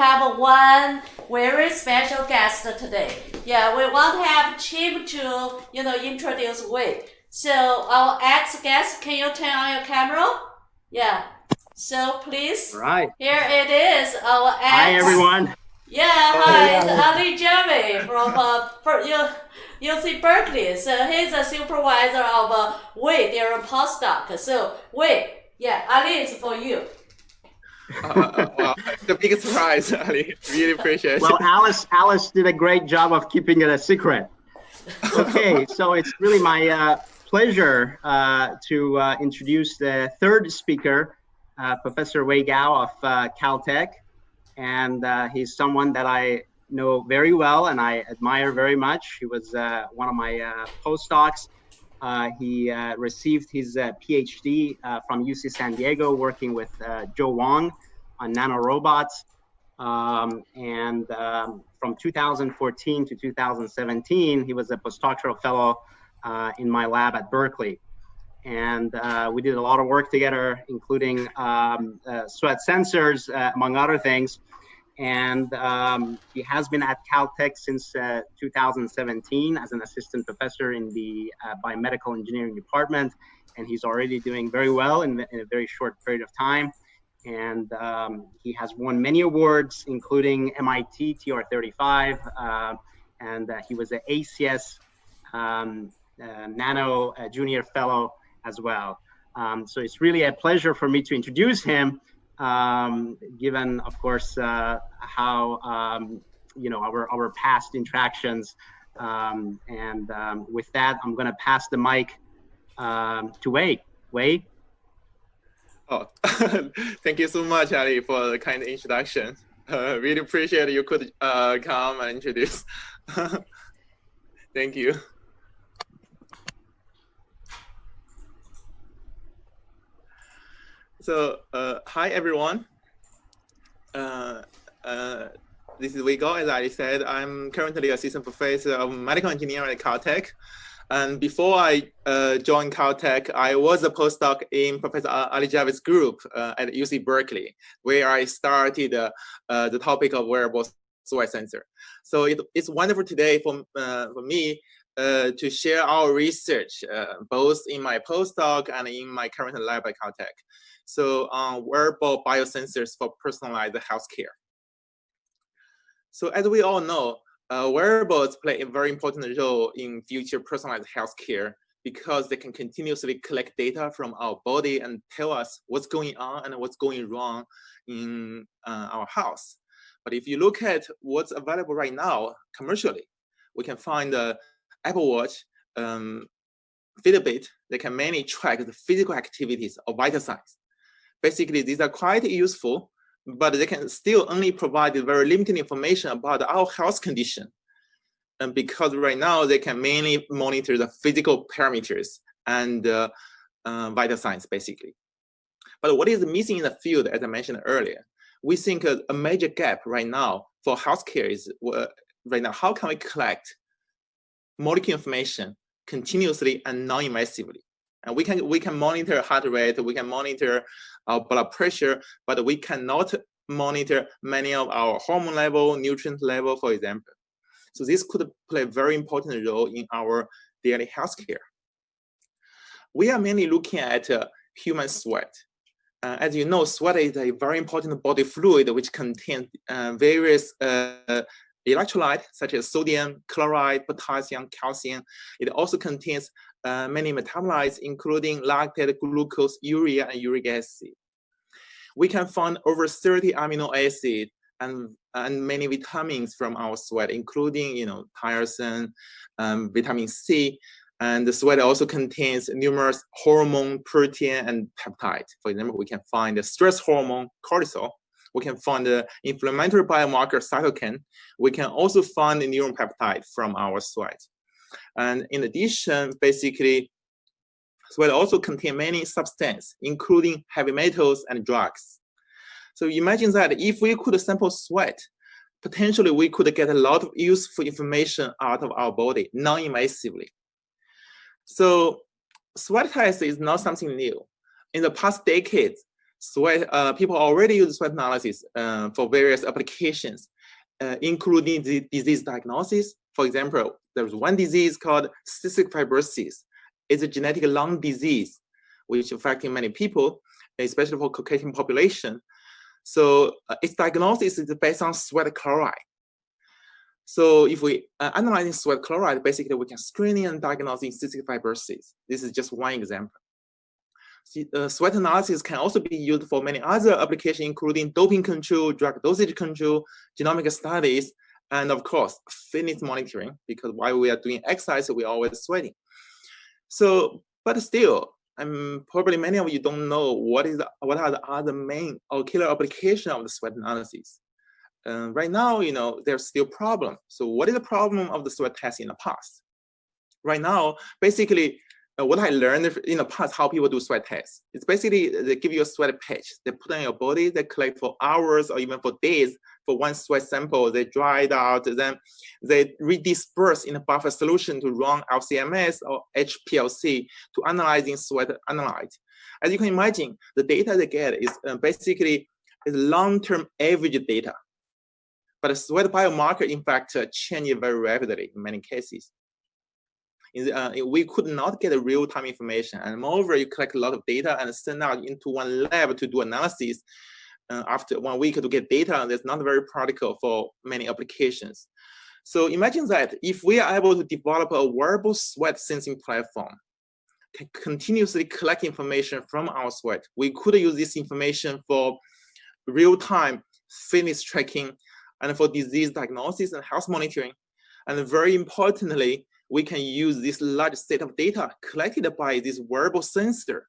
have one very special guest today. Yeah, we want to have Chip to, introduce Wei. So our ex-guest, can you turn on your camera? Yeah. So please. All right. Here it is, our ex. Hi, everyone. Yeah, hi, it's Ali Javi from UC Berkeley. So he's a supervisor of Wei during postdoc. So Wei, yeah, Ali is for you. Wow, the biggest surprise, Ali. Really appreciate it. Well, Alice did a great job of keeping it a secret. Okay, so it's really my pleasure to introduce the third speaker, Professor Wei Gao of Caltech. And he's someone that I know very well and I admire very much. He was one of my postdocs. He received his PhD from UC San Diego, working with Joe Wong on nanorobots. From 2014 to 2017, he was a postdoctoral fellow in my lab at Berkeley. And we did a lot of work together, including sweat sensors, among other things. And he has been at Caltech since 2017 as an assistant professor in the biomedical engineering department. And he's already doing very well in a very short period of time. And he has won many awards, including MIT TR35. He was an ACS Nano Junior Fellow as well. So it's really a pleasure for me to introduce him, given, of course, how our past interactions. With that, I'm going to pass the mic to Wei. Wei. Oh, thank you so much, Ali, for the kind introduction. Really appreciate you could come and introduce. Thank you. So, hi everyone. This is Wei Gao. As I said, I'm currently assistant professor of medical engineering at Caltech. And before I joined Caltech, I was a postdoc in Professor Ali Javi's group at UC Berkeley, where I started the topic of wearable sweat sensor. So it's wonderful today for me to share our research, both in my postdoc and in my current lab at Caltech. So wearable biosensors for personalized healthcare. So as we all know, wearables play a very important role in future personalized healthcare because they can continuously collect data from our body and tell us what's going on and what's going wrong in our health. But if you look at what's available right now commercially, we can find the Apple Watch, Fitbit, they can mainly track the physical activities of vital signs. Basically, these are quite useful, but they can still only provide very limited information about our health condition. And because right now they can mainly monitor the physical parameters and vital signs, basically. But what is missing in the field, as I mentioned earlier, we think a major gap right now for healthcare is right now, how can we collect molecular information continuously and non-invasively? And we can monitor heart rate, we can monitor our blood pressure, but we cannot monitor many of our hormone level, nutrient level, for example. So this could play a very important role in our daily healthcare. We are mainly looking at human sweat. As you know, sweat is a very important body fluid which contains various electrolytes such as sodium, chloride, potassium, calcium. It also contains many metabolites, including lactate, glucose, urea, and uric acid. We can find over 30 amino acids and many vitamins from our sweat, including tyrosine, vitamin C, and the sweat also contains numerous hormone, protein, and peptide. For example, we can find the stress hormone, cortisol. We can find the inflammatory biomarker, cytokine. We can also find the neuropeptide from our sweat. And in addition, basically, sweat also contains many substances, including heavy metals and drugs. So imagine that if we could sample sweat, potentially we could get a lot of useful information out of our body non-invasively. So sweat test is not something new. In the past decades, sweat, people already use sweat analysis for various applications, including the disease diagnosis. For example, there's one disease called cystic fibrosis. It's a genetic lung disease, which affecting many people, especially for Caucasian population. So its diagnosis is based on sweat chloride. So if we analyzing sweat chloride, basically we can screening and diagnosing cystic fibrosis. This is just one example. Sweat analysis can also be used for many other applications, including doping control, drug dosage control, genomic studies, and of course, fitness monitoring, because while we are doing exercise, we're always sweating. So, but still, probably many of you don't know what are the other main or killer application of the sweat analysis. Right now, there's still problem. So what is the problem of the sweat test in the past? Right now, basically, what I learned in the past, how people do sweat tests, it's basically they give you a sweat patch. They put on your body, they collect for hours or even for days for one sweat sample. They dry it out, then they redisperse in a buffer solution to run LCMS or HPLC to analyzing sweat analyte. As you can imagine, the data they get is basically long-term average data. But the sweat biomarker, in fact, change very rapidly in many cases. We could not get real-time information, and moreover, you collect a lot of data and send out into one lab to do analysis. After 1 week to get data, that's not very practical for many applications. So imagine that if we are able to develop a wearable sweat sensing platform, can continuously collect information from our sweat, we could use this information for real-time fitness tracking and for disease diagnosis and health monitoring. And very importantly, we can use this large set of data collected by this wearable sensor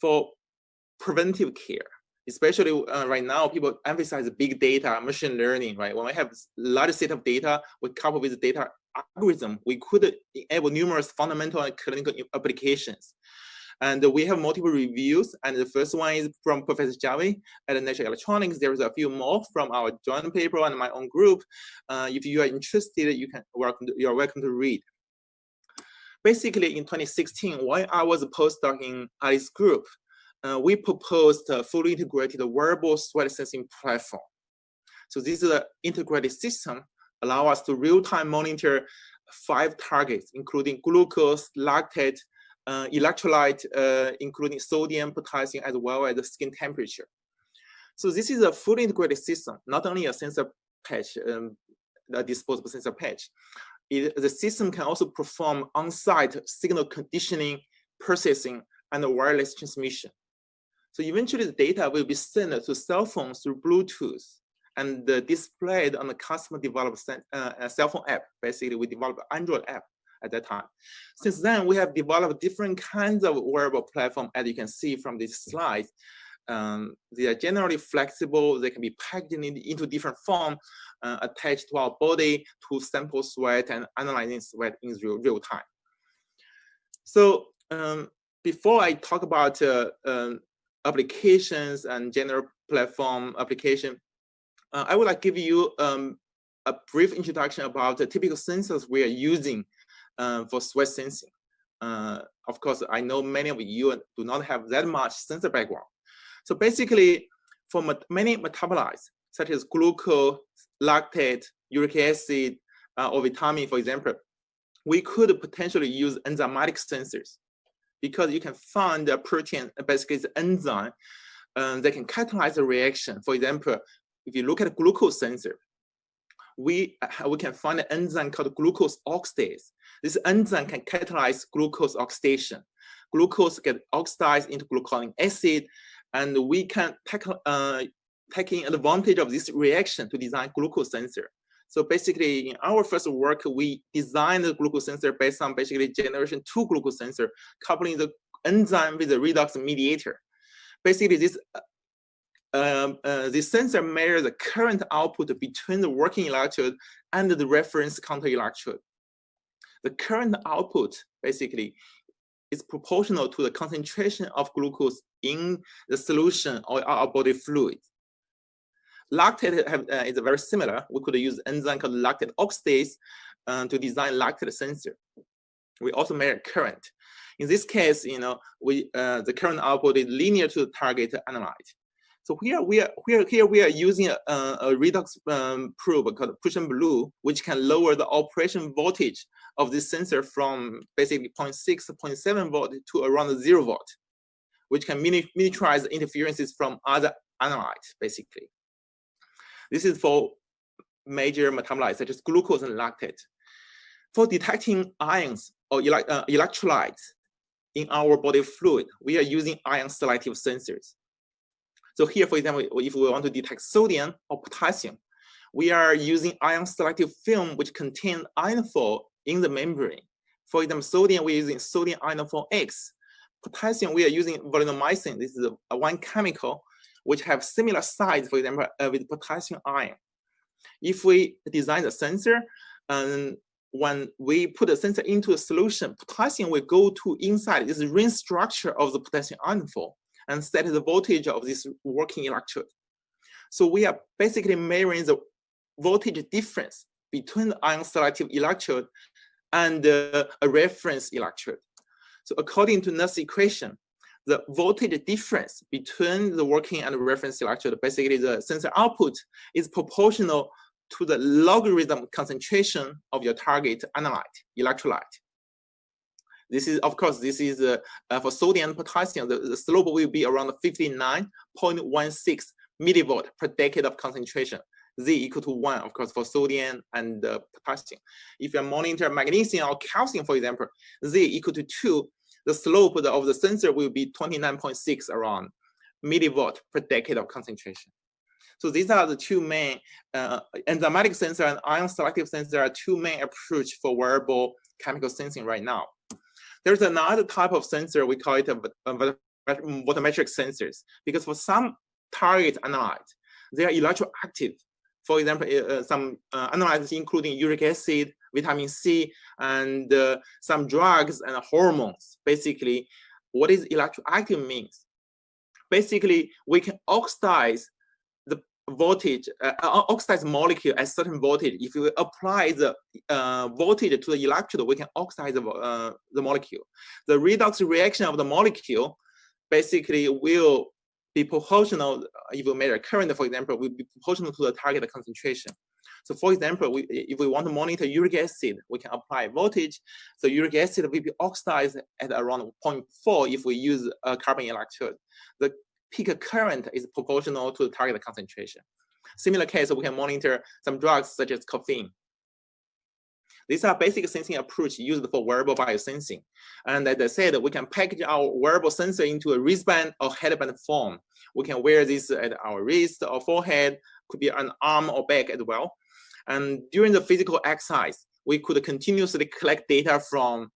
for preventive care. Especially right now, people emphasize big data, machine learning, right? When we have large set of data, we couple with data algorithm, we could enable numerous fundamental and clinical applications. And we have multiple reviews, and the first one is from Professor Gao Wei at Nature Electronics. There's a few more from our joint paper and my own group. If you are interested, you're welcome to read. Basically, in 2016, while I was a postdoc in Ali's group, we proposed a fully integrated wearable sweat sensing platform. So this is an integrated system, allow us to real-time monitor 5 targets, including glucose, lactate, electrolyte, including sodium, potassium, as well as the skin temperature. So this is a fully integrated system, not only a sensor patch, a disposable sensor patch. The system can also perform on-site signal conditioning, processing, and wireless transmission. So eventually the data will be sent to cell phones through Bluetooth and displayed on the customer developed cell phone app. Basically, we developed an Android app at that time. Since then, we have developed different kinds of wearable platform, as you can see from this slide. They are generally flexible. They can be packed into different form, attached to our body to sample sweat and analyzing sweat in real time. So before I talk about applications and general platform application, I would like to give you a brief introduction about the typical sensors we are using for sweat sensing. Of course, I know many of you do not have that much sensor background. So basically, for many metabolites, such as glucose, lactate, uric acid, or vitamin, for example, we could potentially use enzymatic sensors because you can find a protein, basically it's an enzyme, that can catalyze a reaction. For example, if you look at a glucose sensor, we can find an enzyme called glucose oxidase. This enzyme can catalyze glucose oxidation. Glucose gets oxidized into gluconic acid, and we can taking advantage of this reaction to design glucose sensor. So basically, in our first work, we designed the glucose sensor based on basically generation 2 glucose sensor, coupling the enzyme with the redox mediator. Basically, this sensor measures the current output between the working electrode and the reference counter electrode. The current output basically is proportional to the concentration of glucose in the solution or our body fluid. Lactate is very similar. We could use enzyme called lactate oxidase to design lactate sensor. We also measure current. In this case, the current output is linear to the target analyte. So here we are using a redox probe called push and blue, which can lower the operation voltage of this sensor from basically 0.6 to 0.7 volt to around 0 volt, which can miniaturize interferences from other analytes, basically. This is for major metabolites such as glucose and lactate. For detecting ions or electrolytes in our body fluid, we are using ion selective sensors. So here, for example, if we want to detect sodium or potassium, we are using ion selective film which contain ionophore in the membrane. For example, sodium, we're using sodium ionophore X. Potassium, we are using valinomycin. This is one chemical which have similar size, for example, with potassium ion. If we design a sensor, and when we put the sensor into a solution, potassium will go to inside this ring structure of the potassium ionophore and set the voltage of this working electrode. So we are basically measuring the voltage difference between the ion selective electrode and a reference electrode. So according to Nuss's equation, the voltage difference between the working and the reference electrode, basically the sensor output, is proportional to the logarithm concentration of your target analyte, electrolyte. This is, of course, this is for sodium and potassium, the slope will be around 59.16 millivolt per decade of concentration. Z equal to 1, of course, for sodium and potassium. If you monitor magnesium or calcium, for example, Z equal to 2, the slope of the sensor will be 29.6 around millivolt per decade of concentration. So these are the two main enzymatic sensor and ion selective sensor are two main approach for wearable chemical sensing right now. There's another type of sensor, we call it photometric sensors, because for some target analytes, they are electroactive. For example, some analytes including uric acid, vitamin C, and some drugs and hormones. Basically, what is electroactive means? Basically, we can oxidize the voltage, oxidize molecule at certain voltage. If you apply the voltage to the electrode, we can oxidize the molecule. The redox reaction of the molecule basically will be proportional, if you measure current, for example, will be proportional to the target concentration. So for example, if we want to monitor uric acid, we can apply voltage. So uric acid will be oxidized at around 0.4 if we use a carbon electrode. The peak current is proportional to the target concentration. Similar case, we can monitor some drugs such as caffeine. These are basic sensing approach used for wearable biosensing. And as I said, we can package our wearable sensor into a wristband or headband form. We can wear this at our wrist or forehead, could be an arm or back as well. And during the physical exercise, we could continuously collect data from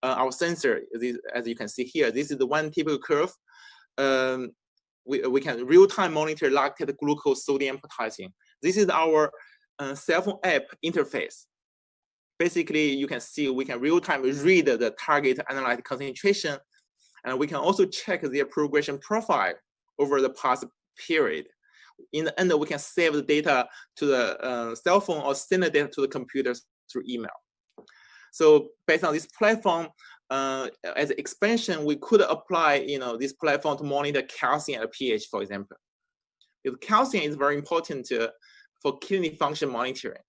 our sensor. This, as you can see here, this is the one typical curve. We can real-time monitor lactate, glucose, sodium, potassium. This is our cell phone app interface. Basically, you can see we can real-time read the target analyte concentration, and we can also check their progression profile over the past period. In the end, we can save the data to the cell phone or send the data to the computers through email. So based on this platform, as an expansion, we could apply this platform to monitor calcium and pH, for example. Because calcium is very important for kidney function monitoring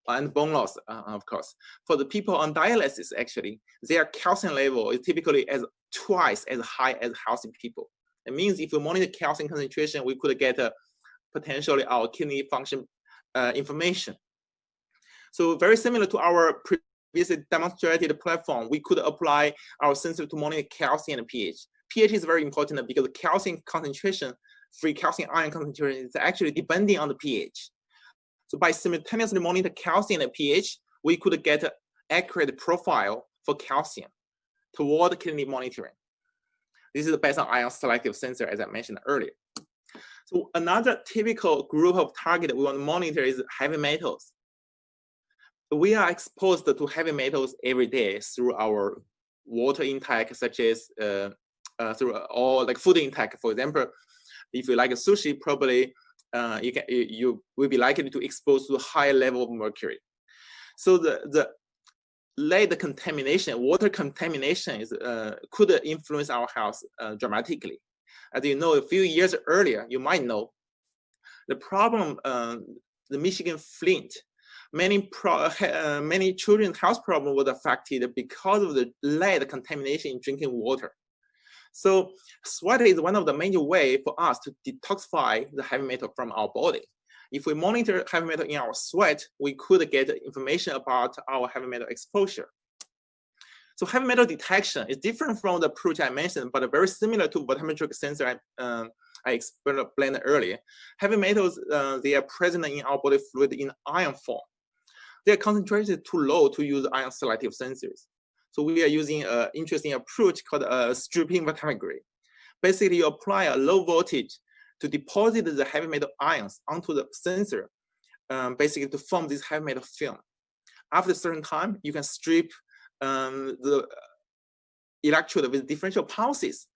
and bone loss, of course. For the people on dialysis, actually, their calcium level is typically twice as high as healthy people. It means if we monitor calcium concentration, we could get potentially our kidney function information. So very similar to our previously demonstrated platform, we could apply our sensor to monitor calcium and pH. pH is very important because the calcium concentration, free calcium ion concentration, is actually depending on the pH. So by simultaneously monitor calcium and pH, we could get an accurate profile for calcium toward kidney monitoring. This is based on ion selective sensor, as I mentioned earlier. So another typical group of target we want to monitor is heavy metals. We are exposed to heavy metals every day through our water intake, such as through all like food intake. For example, if you like sushi, probably you will be likely to expose to a higher level of mercury. So the lead contamination, water contamination could influence our health dramatically. As you know, a few years earlier, you might know, the problem, the Michigan Flint, many children's health problems was affected because of the lead contamination in drinking water. So sweat is one of the major ways for us to detoxify the heavy metal from our body. If we monitor heavy metal in our sweat, we could get information about our heavy metal exposure. So heavy metal detection is different from the approach I mentioned, but very similar to volumetric sensor I explained earlier. Heavy metals, they are present in our body fluid in ion form. Their concentration is too low to use ion selective sensors. So we are using an interesting approach called stripping photometry. Basically, you apply a low voltage to deposit the heavy metal ions onto the sensor, basically to form this heavy metal film. After a certain time, you can strip the electrode with differential pulses.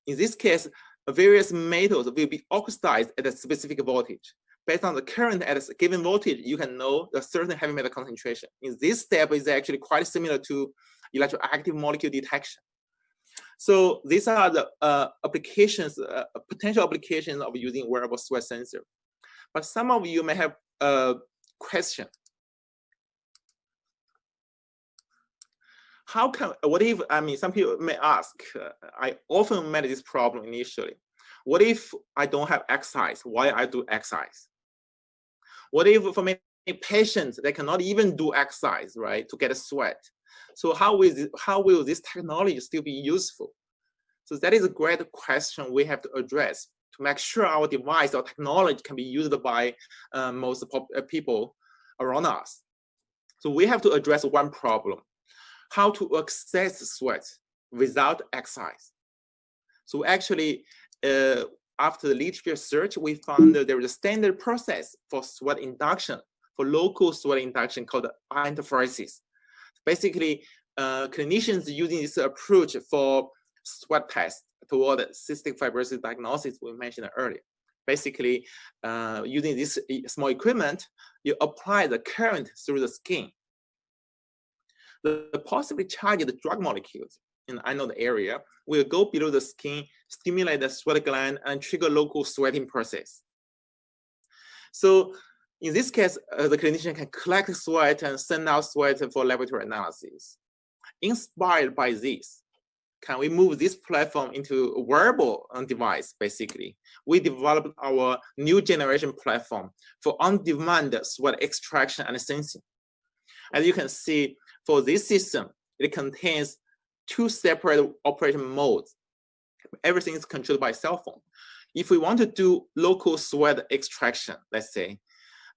In this case, various metals will be oxidized at a specific voltage. Based on the current at a given voltage, you can know the certain heavy metal concentration. In this step is actually quite similar to electroactive molecule detection. So these are the applications, potential applications of using wearable sweat sensor. But some of you may have a question. What if, some people may ask, I often met this problem initially. What if I don't have exercise? Why I do exercise? What if for many patients, they cannot even do exercise, right, to get a sweat? So how will this technology still be useful? So that is a great question we have to address to make sure our device or technology can be used by most people around us. So we have to address one problem: how to access sweat without exercise. So actually, after the literature search, we found that there is a standard process for sweat induction, for local sweat induction called interferosis. Basically, clinicians using this approach for sweat test toward cystic fibrosis diagnosis we mentioned earlier. Basically, using this small equipment, you apply the current through the skin. The possibly charged drug molecules in anode area will go below the skin, stimulate the sweat gland, and trigger local sweating process. So in this case, the clinician can collect sweat and send out sweat for laboratory analysis. Inspired by this, can we move this platform into a wearable device, basically? We developed our new generation platform for on-demand sweat extraction and sensing. As you can see, for this system, it contains two separate operation modes. Everything is controlled by cell phone. If we want to do local sweat extraction, let's say,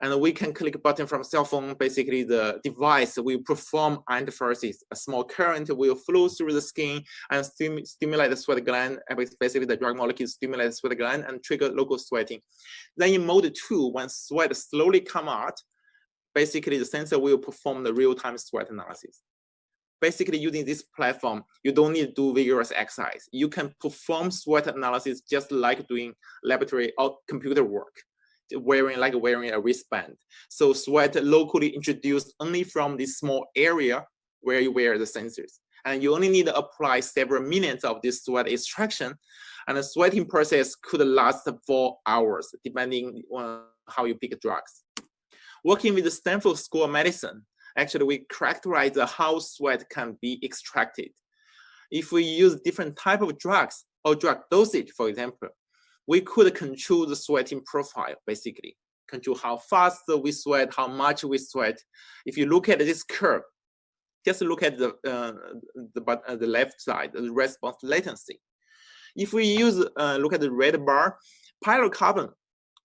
and we can click a button from cell phone, basically the device will perform interferosis. A small current will flow through the skin and stimulate the sweat gland, and basically the drug molecules stimulate the sweat gland and trigger local sweating. Then in mode 2, when sweat slowly come out, basically the sensor will perform the real-time sweat analysis. Basically, using this platform, you don't need to do vigorous exercise. You can perform sweat analysis just like doing laboratory or computer work, wearing a wristband. So sweat locally introduced only from this small area where you wear the sensors. And you only need to apply several minutes of this sweat extraction. And the sweating process could last 4 hours, depending on how you pick drugs. Working with the Stanford School of Medicine, actually, we characterize how sweat can be extracted. If we use different type of drugs or drug dosage, for example, we could control the sweating profile, basically. Control how fast we sweat, how much we sweat. If you look at this curve, just look at the left side, the response latency. If we look at the red bar, pyrocarbon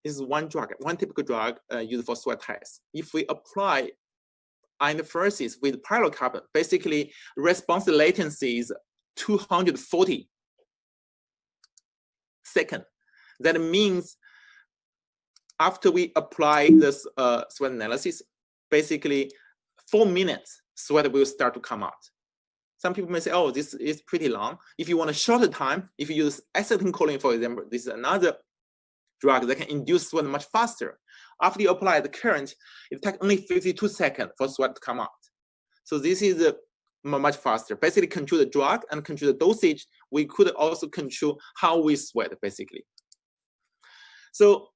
is one typical drug used for sweat test. If we apply interferosis with pyrocarbon, basically response latency is 240 seconds. That means after we apply this sweat analysis, basically 4 minutes, sweat will start to come out. Some people may say, oh, this is pretty long. If you want a shorter time, if you use acetylcholine, for example, this is another drug that can induce sweat much faster. After you apply the current, it takes only 52 seconds for sweat to come out. So this is much faster. Basically control the drug and control the dosage. We could also control how we sweat, basically. So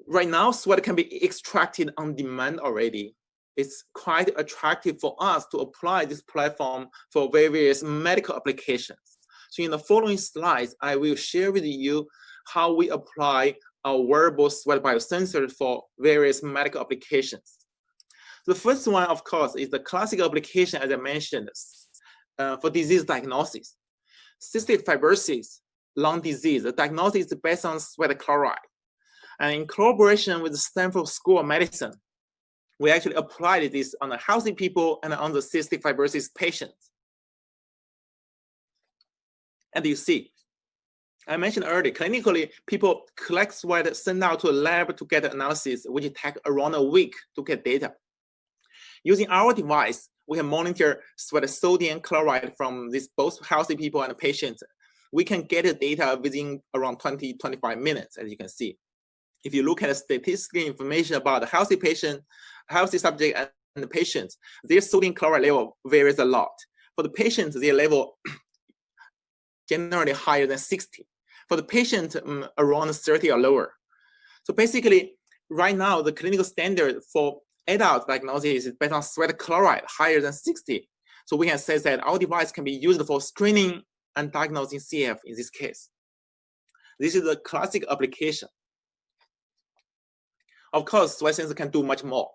right now, sweat can be extracted on demand already. It's quite attractive for us to apply this platform for various medical applications. So in the following slides, I will share with you how we apply our wearable sweat biosensor for various medical applications. The first one, of course, is the classic application, as I mentioned, for disease diagnosis. Cystic fibrosis, lung disease, the diagnosis is based on sweat chloride. And in collaboration with the Stanford School of Medicine, we actually applied this on the healthy people and on the cystic fibrosis patients. And you see, I mentioned earlier, clinically, people collect sweat, send out to a lab to get analysis, which take around a week to get data. Using our device, we can monitor sweat sodium chloride from these both healthy people and patients. We can get the data within around 20-25 minutes, as you can see. If you look at the statistical information about the healthy patient, healthy subject and the patients, their sodium chloride level varies a lot. For the patients, their level generally higher than 60. For the patient, around 30 or lower. So basically, right now, the clinical standard for adult diagnosis is based on sweat chloride higher than 60. So we can say that our device can be used for screening and diagnosing CF in this case. This is a classic application. Of course, sweat sensor can do much more.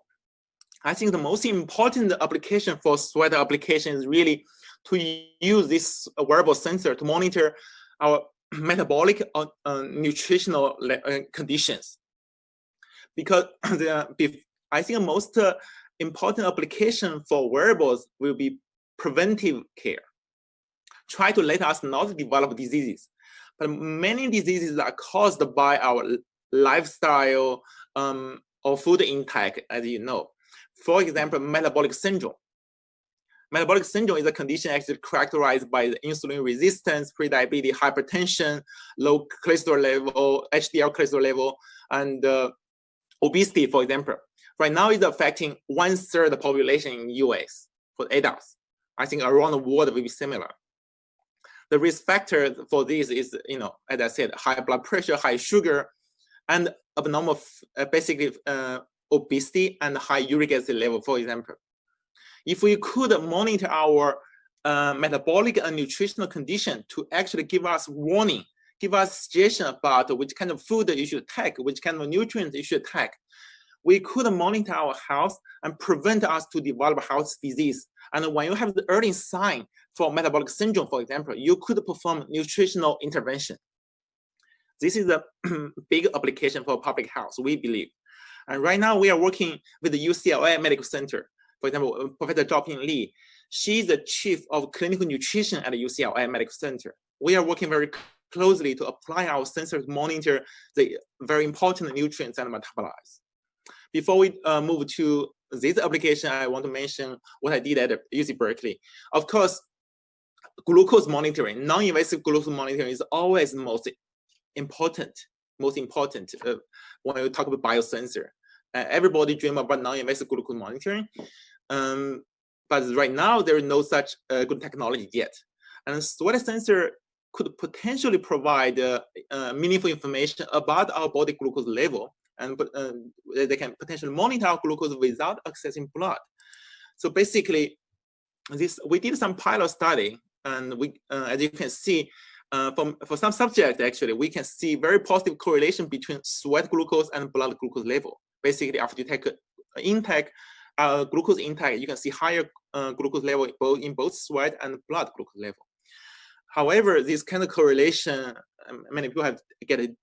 I think the most important application for sweat application is really to use this wearable sensor to monitor our metabolic nutritional conditions. Because I think the most important application for wearables will be preventive care. Try to let us not develop diseases. But many diseases are caused by our lifestyle or food intake, as you know. For example, metabolic syndrome. Metabolic syndrome is a condition actually characterized by the insulin resistance, prediabetes, hypertension, low cholesterol level, HDL cholesterol level, and obesity, for example. Right now, it's affecting 1/3 of the population in the US for adults. I think around the world will be similar. The risk factor for this is, as I said, high blood pressure, high sugar, and abnormal, basically obesity and high uric acid level, for example. If we could monitor our metabolic and nutritional condition to actually give us warning, give us suggestion about which kind of food you should take, which kind of nutrients you should take, we could monitor our health and prevent us to develop health disease. And when you have the early sign for metabolic syndrome, for example, you could perform nutritional intervention. This is a big application for public health, we believe. And right now we are working with the UCLA Medical Center. For example, Professor Zhaoping Li, she's the chief of clinical nutrition at the UCLA Medical Center. We are working very closely to apply our sensors to monitor the very important nutrients and metabolites. Before we move to this application, I want to mention what I did at UC Berkeley. Of course, glucose monitoring, non-invasive glucose monitoring is always most important when you talk about biosensor. Everybody dream about non-invasive glucose monitoring, but right now there is no such good technology yet. And sweat sensor could potentially provide meaningful information about our body glucose level, and they can potentially monitor our glucose without accessing blood. So basically, we did some pilot study, and we, as you can see, for some subjects, actually, we can see very positive correlation between sweat glucose and blood glucose level. Basically, after you take glucose intake, you can see higher glucose level in both sweat and blood glucose level. However, this kind of correlation, many people have get a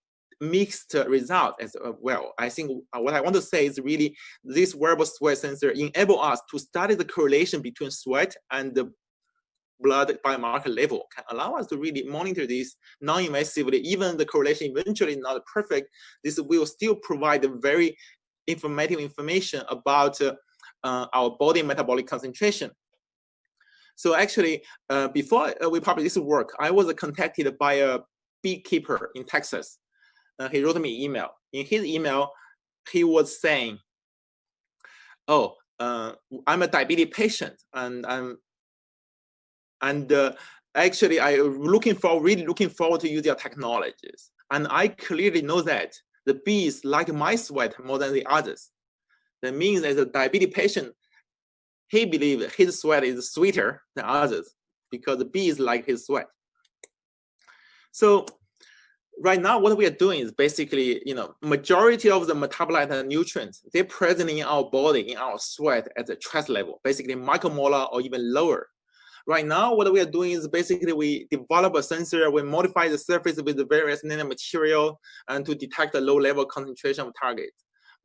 mixed result as well. I think what I want to say is really this wearable sweat sensor enable us to study the correlation between sweat and the blood biomarker level, can allow us to really monitor this non-invasively. Even the correlation eventually is not perfect, this will still provide a very informative information about our body metabolic concentration. So actually, before we published this work, I was contacted by a beekeeper in Texas. He wrote me an email. In his email, he was saying, oh, I'm a diabetic patient, and actually I really looking forward to use your technologies. And I clearly know that the bees like my sweat more than the others. That means as a diabetic patient, he believes his sweat is sweeter than others because the bees like his sweat. So right now, what we are doing is basically, majority of the metabolite and nutrients, they're present in our body, in our sweat at the trace level, basically micromolar or even lower. Right now, what we are doing is basically we develop a sensor, we modify the surface with the various nanomaterial and to detect the low level concentration of target.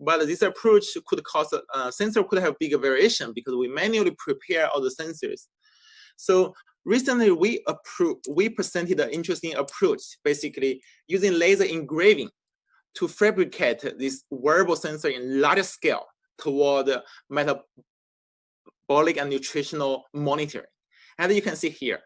But this approach could cause a sensor could have bigger variation because we manually prepare all the sensors. So recently we presented an interesting approach, basically using laser engraving to fabricate this wearable sensor in larger scale toward metabolic and nutritional monitoring. As you can see here,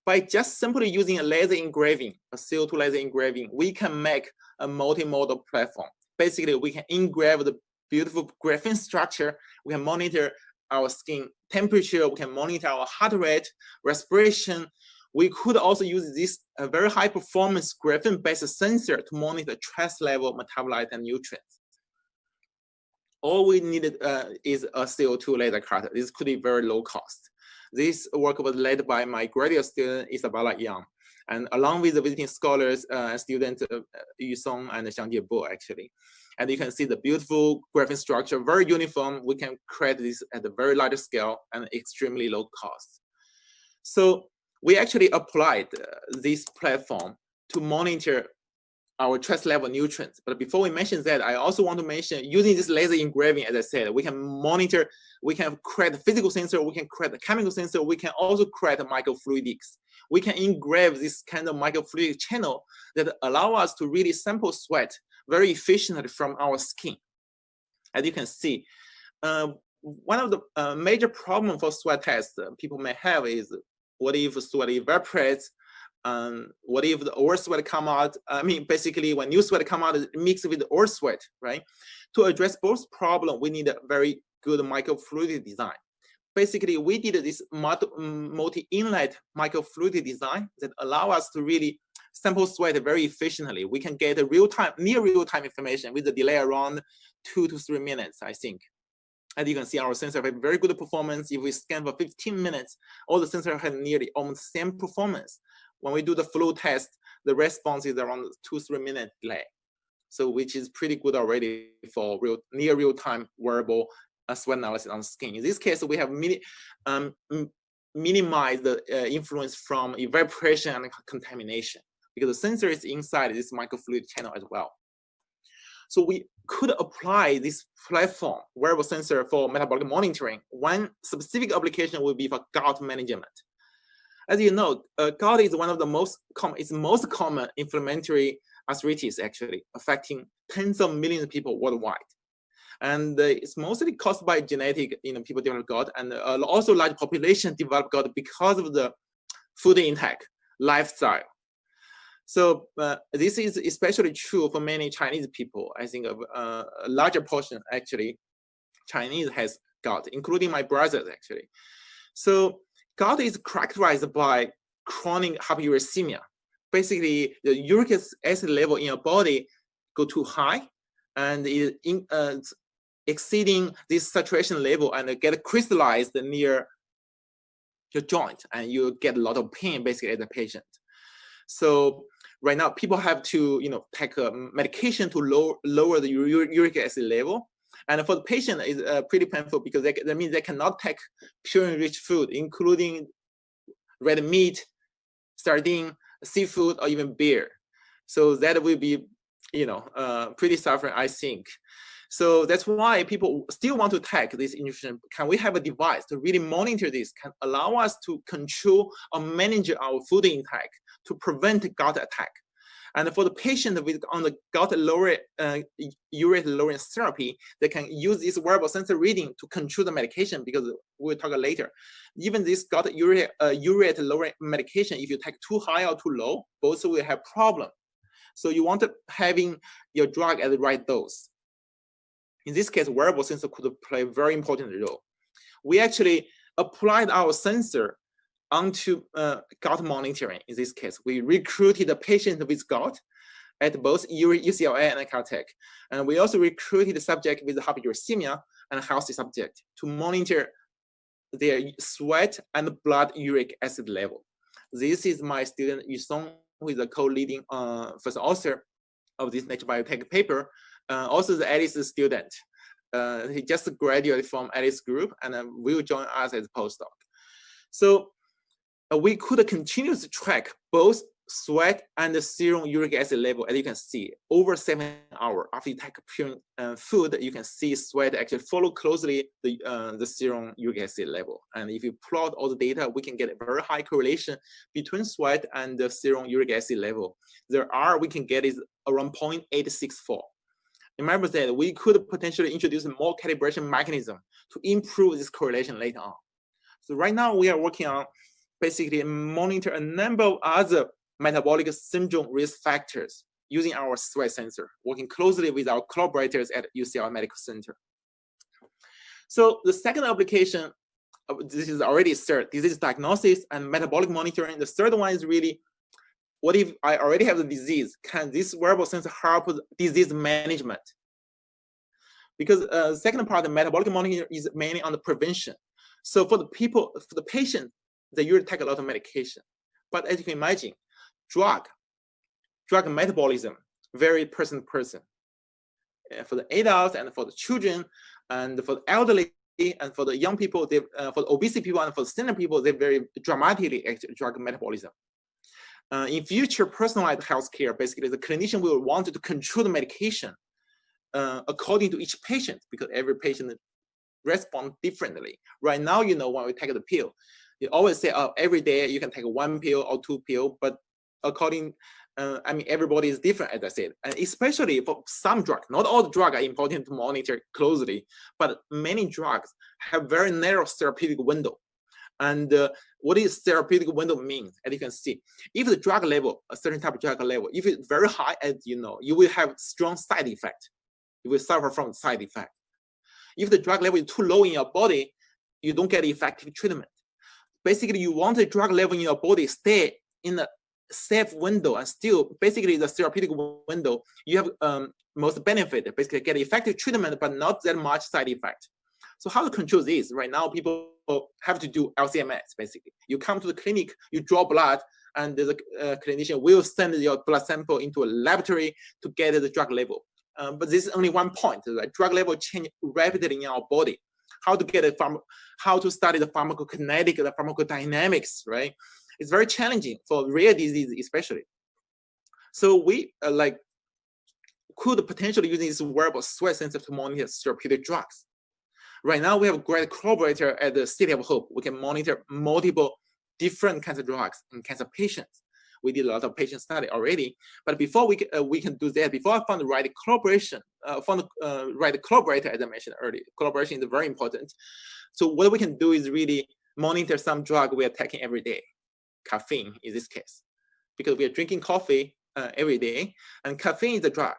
by just simply using a laser engraving, a CO2 laser engraving, we can make a multimodal platform. Basically, we can engrave the beautiful graphene structure. We can monitor our skin temperature. We can monitor our heart rate, respiration. We could also use this very high performance graphene-based sensor to monitor trace level metabolite and nutrients. All we needed is a CO2 laser cutter. This could be very low cost. This work was led by my graduate student, Isabella Yang, and along with the visiting scholars, students Yu Song and Xiangjie Bo, actually. And you can see the beautiful graphene structure, very uniform. We can create this at a very large scale and extremely low cost. So we actually applied this platform to monitor our trace level nutrients. But before we mention that, I also want to mention using this laser engraving, as I said, we can monitor, we can create a physical sensor, we can create a chemical sensor, we can also create a microfluidics. We can engrave this kind of microfluidic channel that allow us to really sample sweat very efficiently from our skin. As you can see, one of the major problems for sweat tests people may have is, what if sweat evaporates? What if the old sweat come out? I mean, basically, when new sweat come out, it mixed with the old sweat, right? To address both problems, we need a very good microfluidic design. Basically, we did this multi-inlet microfluidic design that allow us to really sample sweat very efficiently. We can get a real-time, near real-time information with a delay around 2 to 3 minutes, I think. As you can see, our sensor have very good performance. If we scan for 15 minutes, all the sensors have nearly almost the same performance. When we do the flow test, the response is around 2 to 3 minute delay. So which is pretty good already for near real-time wearable sweat analysis on skin. In this case, we have minimized the influence from evaporation and contamination because the sensor is inside this microfluid channel as well. So we could apply this platform, wearable sensor, for metabolic monitoring. One specific application would be for gout management. As you know, gout is one of the most common inflammatory arthritis, actually, affecting tens of millions of people worldwide. And it's mostly caused by genetic, people develop gout, and also large population develop gout because of the food intake, lifestyle. So this is especially true for many Chinese people. I think a larger portion, actually, Chinese has gout, including my brothers, actually. So gout is characterized by chronic hyperuricemia. Basically, the uric acid level in your body go too high, and it exceeding this saturation level and get crystallized near your joint, and you get a lot of pain basically as a patient. So right now, people have to take a medication to lower the uric acid level. And for the patient, it's pretty painful because that means they cannot take purine-rich food, including red meat, sardine, seafood, or even beer. So that will be, pretty suffering, I think. So that's why people still want to take this injection. Can we have a device to really monitor this, can allow us to control or manage our food intake to prevent gout attack? And for the patient on the gout urate lowering therapy, they can use this wearable sensor reading to control the medication, because we'll talk later. Even this gout urate lowering medication, if you take too high or too low, both will have problem. So you want to having your drug at the right dose. In this case, wearable sensor could play a very important role. we actually applied our sensor onto gout monitoring. In this case, we recruited a patient with gout at both UCLA and Caltech. And we also recruited a subject with hyperuricemia and a healthy subject to monitor their sweat and blood uric acid level. This is my student Yu Song, who is the co-leading first author of this Nature Biotech paper, also the Alice student. He just graduated from Alice group and will join us as a postdoc. So we could continuously track both sweat and the serum uric acid level, as you can see, over 7 hours after you take pure food. You can see sweat actually follow closely the serum uric acid level. And if you plot all the data, we can get a very high correlation between sweat and the serum uric acid level. We can get is around 0.864. Remember that we could potentially introduce more calibration mechanism to improve this correlation later on. So right now we are working on basically monitor a number of other metabolic syndrome risk factors using our sweat sensor, working closely with our collaborators at UCL Medical Center. So the second application, this is already third, disease diagnosis and metabolic monitoring. The third one is really, what if I already have the disease? Can this wearable sensor help with disease management? Because the second part of metabolic monitoring is mainly on the prevention. So for the patient, they usually take a lot of medication. But as you can imagine, drug metabolism vary person to person. For the adults and for the children and for the elderly and for the young people, for the obesity people and for the senior people, they vary dramatically drug metabolism. In future personalized healthcare, basically the clinician will want to control the medication according to each patient, because every patient responds differently. Right now, you know, when we take the pill, you always say, oh, every day you can take 1 pill or 2 pills, but according, I mean, everybody is different, as I said, and especially for some drugs. Not all the drugs are important to monitor closely, but many drugs have very narrow therapeutic window. And what is therapeutic window means, as you can see, if the drug level, a certain type of drug level, if it's very high, as you know, you will have strong side effect. You will suffer from side effect. If the drug level is too low in your body, you don't get effective treatment. Basically, you want the drug level in your body stay in a safe window, and still basically the therapeutic window, you have most benefit, basically get effective treatment, but not that much side effect. So how to control this? Right now, people have to do LCMS, basically. You come to the clinic, you draw blood, and the clinician will send your blood sample into a laboratory to get the drug level. But this is only one point. The drug level change rapidly in our body. How to get how to study the pharmacokinetic, the pharmacodynamics, right? It's very challenging for rare disease, especially. So we could potentially use this wearable sweat sensor to monitor therapeutic drugs. Right now, we have a great collaborator at the City of Hope. We can monitor multiple different kinds of drugs in cancer patients. We did a lot of patient study already, but before we can do that, before I found the right collaboration, right collaborator, as I mentioned earlier, collaboration is very important. So what we can do is really monitor some drug we are taking every day, caffeine in this case, because we are drinking coffee every day, and caffeine is a drug.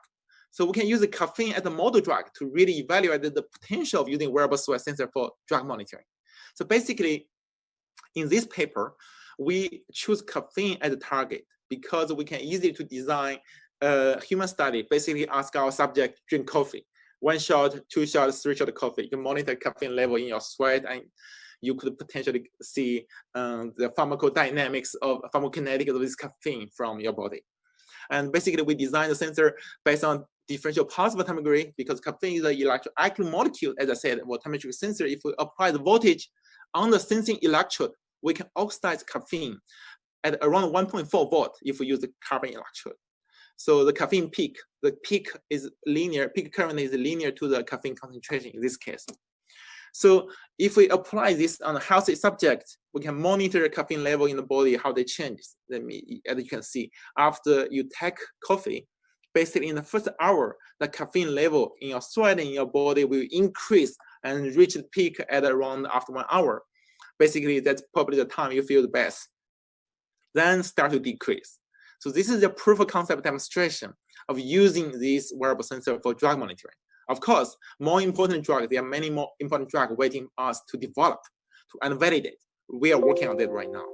So we can use the caffeine as a model drug to really evaluate the potential of using wearable sweat sensor for drug monitoring. So basically, in this paper, we choose caffeine as a target because we can easily to design a human study, basically ask our subject drink coffee, 1 shot, 2 shots, 3 shots of coffee. You can monitor caffeine level in your sweat, and you could potentially see the pharmacodynamics of pharmacokinetics of this caffeine from your body. And basically, we designed the sensor based on differential pulse tomography, because caffeine is an electroactive molecule, as I said, voltammetric sensor. If we apply the voltage on the sensing electrode, we can oxidize caffeine at around 1.4 volt if we use the carbon electrode. So the caffeine peak, the peak is linear, peak current is linear to the caffeine concentration in this case. So if we apply this on a healthy subject, we can monitor the caffeine level in the body, how they change. As you can see, after you take coffee, basically in the first hour, the caffeine level in your sweat and in your body will increase and reach the peak at around after 1 hour. Basically, that's probably the time you feel the best. Then start to decrease. So this is a proof of concept demonstration of using this wearable sensor for drug monitoring. Of course, more important drugs, there are many more important drugs waiting us to develop and validate. We are working on that right now.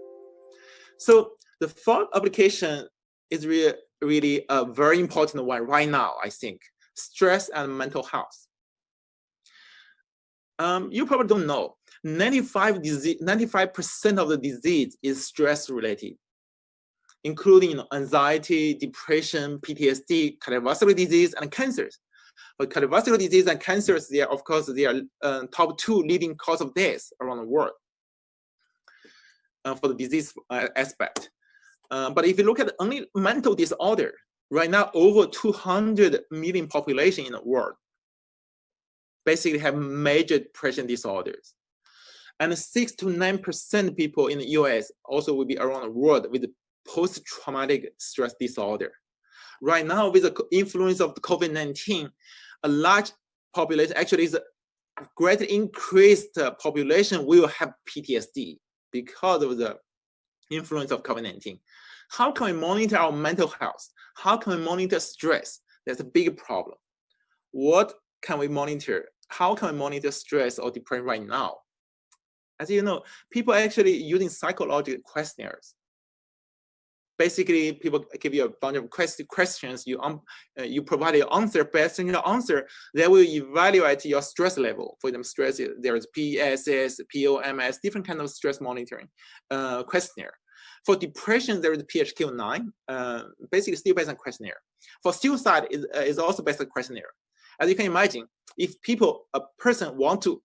So the fourth application is really a very important one right now, I think, stress and mental health. You probably don't know, 95% of the disease is stress related, including anxiety, depression, PTSD, cardiovascular disease, and cancers. But cardiovascular disease and cancers, they are, of course, they are top 2 leading cause of death around the world for the disease aspect. But if you look at only mental disorder, right now over 200 million population in the world basically have major depression disorders. And 6 to 9% people in the US also will be around the world with post-traumatic stress disorder. Right now, with the influence of the COVID-19, a large population, actually is a greatly increased population will have PTSD because of the influence of COVID-19. How can we monitor our mental health? How can we monitor stress? That's a big problem. What can we monitor? How can we monitor stress or depression right now? As you know, people are actually using psychological questionnaires. Basically, people give you a bunch of questions. You provide your answer. Based on your answer, they will evaluate your stress level. For example, stress, there is PSS, POMS, different kind of stress monitoring questionnaire. For depression, there is PHQ-9, basically still based on questionnaire. For suicide, is also based on questionnaire. As you can imagine, if a person want to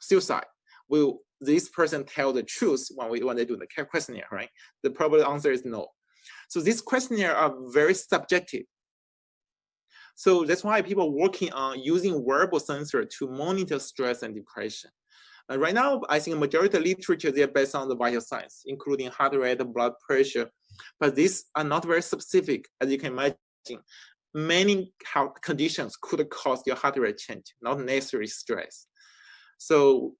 suicide, will this person tell the truth when they do the questionnaire, right? The probable answer is no. So these questionnaires are very subjective. So that's why people are working on using wearable sensor to monitor stress and depression. Right now, I think the majority of literature, they're based on the vital signs, including heart rate, blood pressure, but these are not very specific. As you can imagine, many health conditions could cause your heart rate change, not necessarily stress. So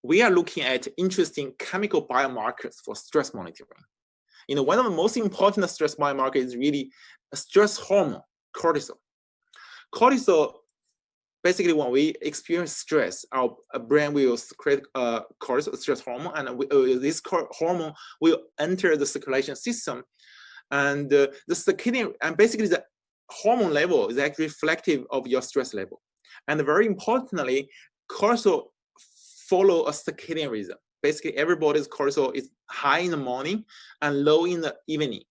we are looking at interesting chemical biomarkers for stress monitoring. You know, one of the most important stress biomarkers is really a stress hormone, cortisol. Cortisol, basically when we experience stress, our brain will secrete cortisol, stress hormone, and this hormone will enter the circulation system. And the circadian, and basically the hormone level is actually reflective of your stress level. And very importantly, cortisol follow a circadian rhythm. Basically, everybody's cortisol is high in the morning and low in the evening.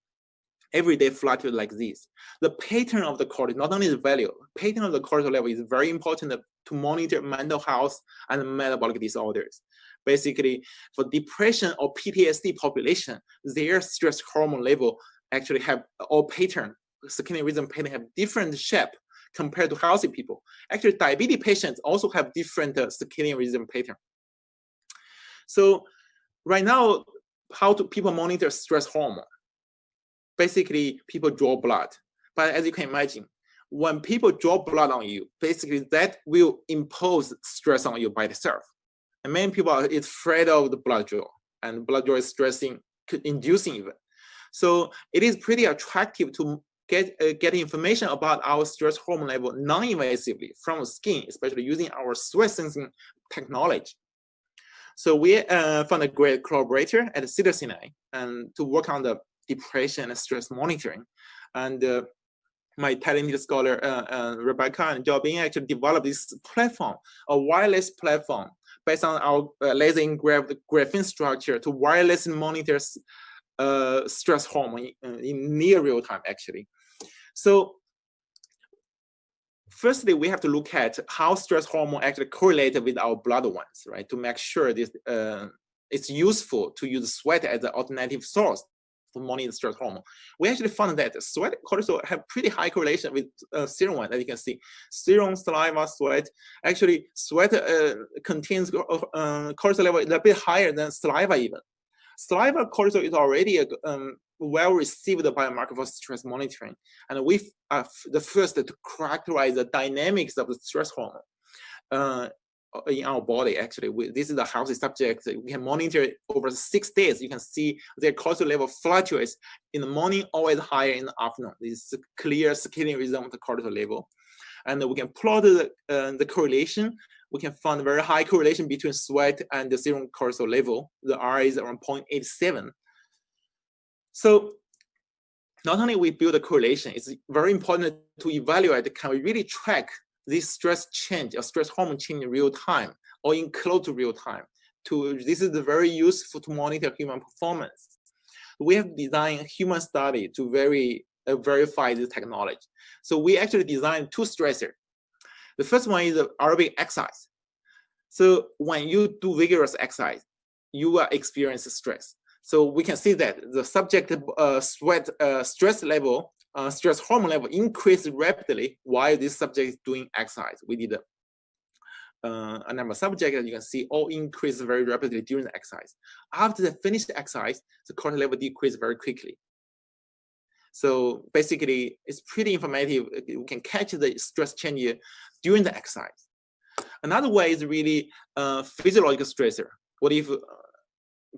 Every day fluctuates like this. The pattern of the cortisol, not only the value, pattern of the cortisol level is very important to monitor mental health and metabolic disorders. Basically, for depression or PTSD population, their stress hormone level actually have all pattern, circadian rhythm pattern have different shape compared to healthy people. Actually, diabetes patients also have different circadian rhythm pattern. So right now, how do people monitor stress hormone? Basically, people draw blood. But as you can imagine, when people draw blood on you, basically that will impose stress on you by itself. And many people are afraid of the blood draw, and blood draw is stressing, inducing even. So it is pretty attractive to get information about our stress hormone level non-invasively from the skin, especially using our sweat sensing technology. So we found a great collaborator at Cedars-Sinai and to work on the depression and stress monitoring. And my talented scholar, Rebecca and Jobin actually developed this platform, a wireless platform based on our laser engraved graphene structure to wirelessly monitor stress hormone in near real time, actually. So firstly, we have to look at how stress hormone actually correlated with our blood ones, right? To make sure this it's useful to use sweat as an alternative source for monitor stress hormone. We actually found that sweat cortisol have pretty high correlation with serum one, as you can see. Serum, saliva, sweat. Actually, sweat contains cortisol level a bit higher than saliva even. Saliva cortisol is already a well received biomarker for stress monitoring, and we are the first to characterize the dynamics of the stress hormone in our body. Actually, this is a healthy subject. We can monitor over 6 days. You can see their cortisol level fluctuates in the morning, always higher in the afternoon. This is a clear circadian rhythm of the cortisol level. And we can plot the correlation. We can find a very high correlation between sweat and the serum cortisol level. The R is around 0.87. So not only we build a correlation, it's very important to evaluate, can we really track this stress change or stress hormone change in real time or in close to real time? This is very useful to monitor human performance. We have designed a human study to verify this technology. So we actually designed 2 stressors. The first one is aerobic exercise. So when you do vigorous exercise, you will experience stress. So we can see that the subject stress level, stress hormone level increased rapidly while this subject is doing exercise. We did a number of subjects, as you can see, all increase very rapidly during the exercise. After they finish the exercise, the cortisol level decreased very quickly. So basically, it's pretty informative. We can catch the stress change during the exercise. Another way is really physiological stressor. What if,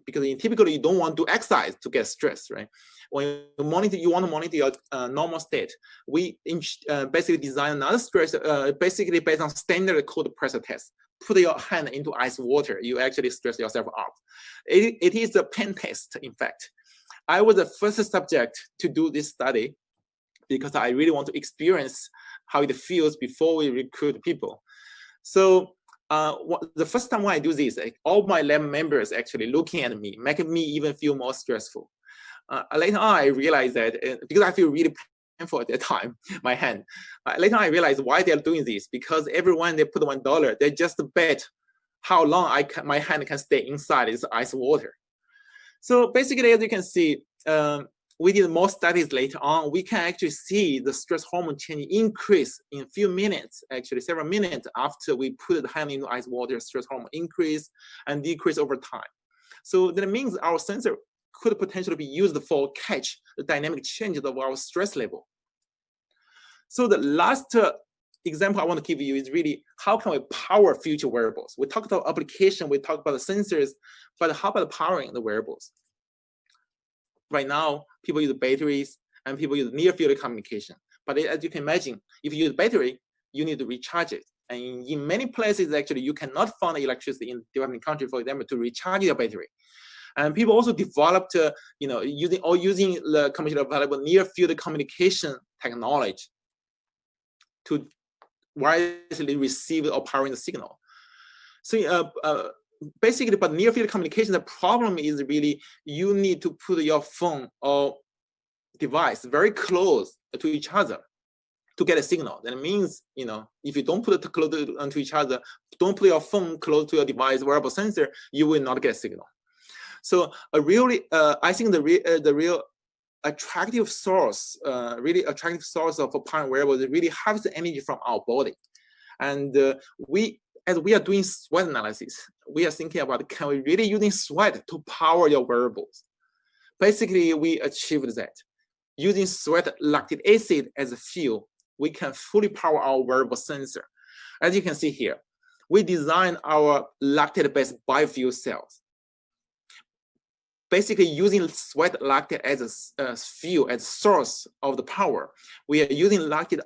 because typically you don't want to exercise to get stressed, right? When you want to monitor your normal state, we basically design another stressor, basically based on standard cold pressure test. Put your hand into ice water, you actually stress yourself out. It is a pen test, in fact. I was the first subject to do this study because I really want to experience how it feels before we recruit people. So the first time when I do this, all my lab members actually looking at me, making me even feel more stressful. Later on, I realized that because I feel really painful at that time, my hand. Later on, I realized why they're doing this, because everyone they put $1, they just bet how long my hand can stay inside this ice water. So basically, as you can see, we did more studies later on. We can actually see the stress hormone change increase in a few minutes, actually several minutes after we put the hand into ice water, stress hormone increase and decrease over time. So that means our sensor could potentially be used for catch the dynamic changes of our stress level. So the last example I want to give you is really how can we power future wearables? We talked about application, we talked about the sensors, but how about powering the wearables? Right now, people use batteries and people use near field communication. But as you can imagine, if you use battery, you need to recharge it. And in many places, actually, you cannot find electricity in developing countries, for example, to recharge your battery. And people also developed, using the commercially available near field communication technology to wirelessly receive or powering the signal. So basically, but near field communication, the problem is really you need to put your phone or device very close to each other to get a signal. That means, if you don't put it close to each other, don't put your phone close to your device, wearable sensor, you will not get a signal. So I think the real attractive source, of powering wearables really harvest the energy from our body. And as we are doing sweat analysis, we are thinking about, can we really using sweat to power your wearables? Basically, we achieved that. Using sweat lactic acid as a fuel, we can fully power our wearable sensor. As you can see here, we designed our lactate-based biofuel cells. Basically, using sweat lactate as a fuel, as a source of the power, we are using lactate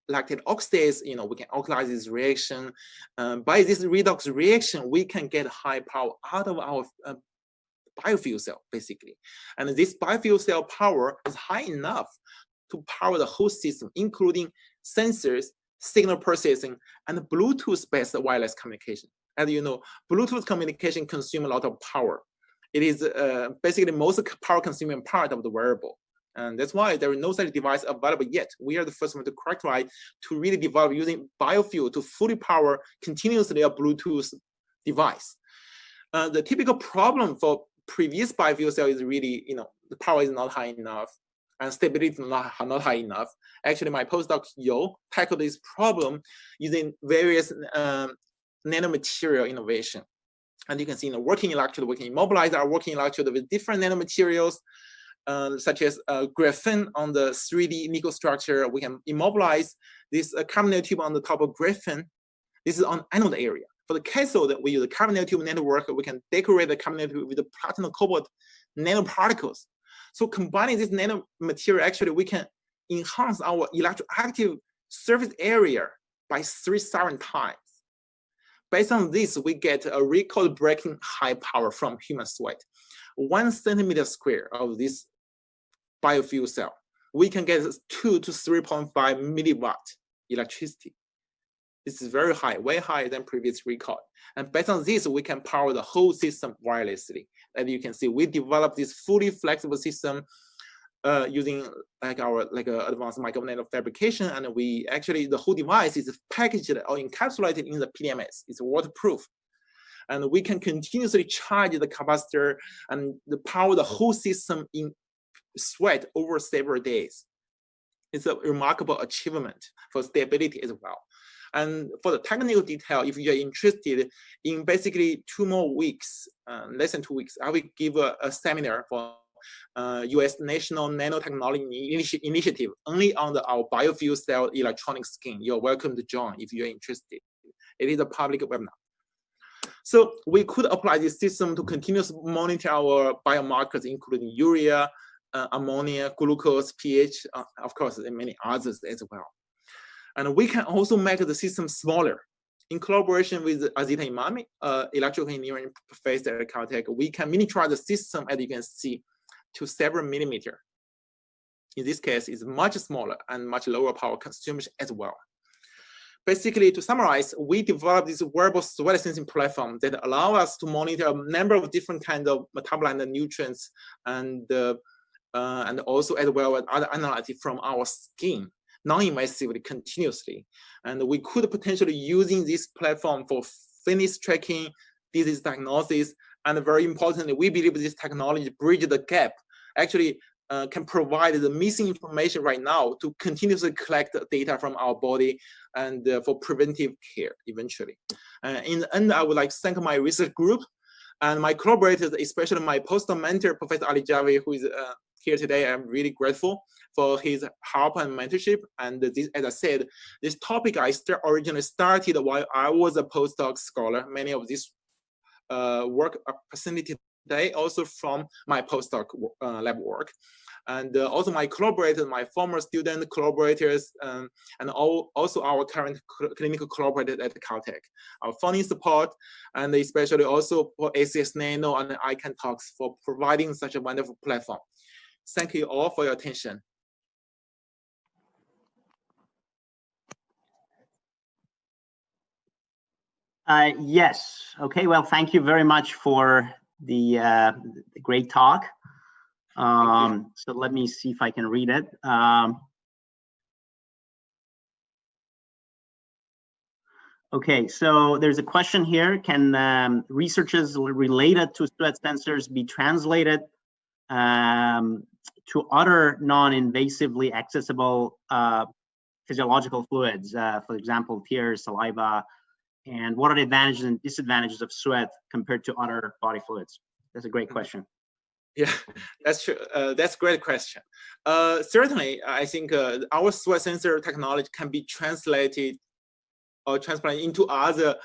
oxidase. We can oxidize this reaction. By this redox reaction, we can get high power out of our biofuel cell, basically. And this biofuel cell power is high enough to power the whole system, including sensors, signal processing, and Bluetooth-based wireless communication. As you know, Bluetooth communication consumes a lot of power. It is basically the most power-consuming part of the wearable. And that's why there is no such device available yet. We are the first one to characterize, to really develop using biofuel to fully power continuously a Bluetooth device. The typical problem for previous biofuel cell is really, the power is not high enough and stability is not high enough. Actually, my postdoc Yo tackled this problem using various nanomaterial innovation. And you can see, working electrode, we can immobilize our working electrode with different nanomaterials, such as graphene on the 3D nickel structure. We can immobilize this carbon nanotube on the top of graphene. This is on anode area. For the cathode, we use a carbon nanotube network. We can decorate the carbon nanotube with the platinum cobalt nanoparticles. So combining this nanomaterial, actually, we can enhance our electroactive surface area by 3,000 times. Based on this, we get a record-breaking high power from human sweat. 1 centimeter square of this biofuel cell, we can get 2 to 3.5 milliwatt electricity. This is very high, way higher than previous record. And based on this, we can power the whole system wirelessly. As you can see, we developed this fully flexible system using advanced micro nano fabrication, and we actually, the whole device is packaged or encapsulated in the PDMS. It's waterproof. And we can continuously charge the capacitor and power the whole system in sweat over several days. It's a remarkable achievement for stability as well. And for the technical detail, if you're interested, in basically 2 more weeks, less than 2 weeks, I will give a seminar for US National Nanotechnology Initiative only on our biofuel cell electronic skin. You're welcome to join if you're interested. It is a public webinar. So we could apply this system to continuously monitor our biomarkers, including urea, ammonia, glucose, pH, of course, and many others as well. And we can also make the system smaller. In collaboration with Azita Imami, electrical engineering professor at Caltech, we can miniaturize the system, as you can see, to several millimeters. In this case, it's much smaller and much lower power consumption as well. Basically, to summarize, we developed this wearable sweat sensing platform that allow us to monitor a number of different kinds of metabolite and nutrients, and also as well as other analytics from our skin, non-invasively, continuously. And we could potentially using this platform for fitness tracking, disease diagnosis, and very importantly, we believe this technology bridges the gap, actually can provide the missing information right now to continuously collect data from our body and for preventive care eventually. In the end, I would like to thank my research group and my collaborators, especially my postdoc mentor, Professor Ali Javi, who is here today. I'm really grateful for his help and mentorship. And this, as I said, this topic I originally started while I was a postdoc scholar. Many of this work are presented today also from my postdoc lab work. And also my collaborators, my former student collaborators, and also our current clinical collaborators at Caltech. Our funding support, and especially also for ACS Nano and iCAN-Talks for providing such a wonderful platform. Thank you all for your attention. Yes. Okay. Well, thank you very much for the great talk. So let me see if I can read it. Okay, so there's a question here. Can researches related to sweat sensors be translated to other non-invasively accessible physiological fluids, for example, tears, saliva, and what are the advantages and disadvantages of sweat compared to other body fluids? That's a great question. Yeah, that's true. That's a great question. Certainly, I think our sweat sensor technology can be translated or transplanted into other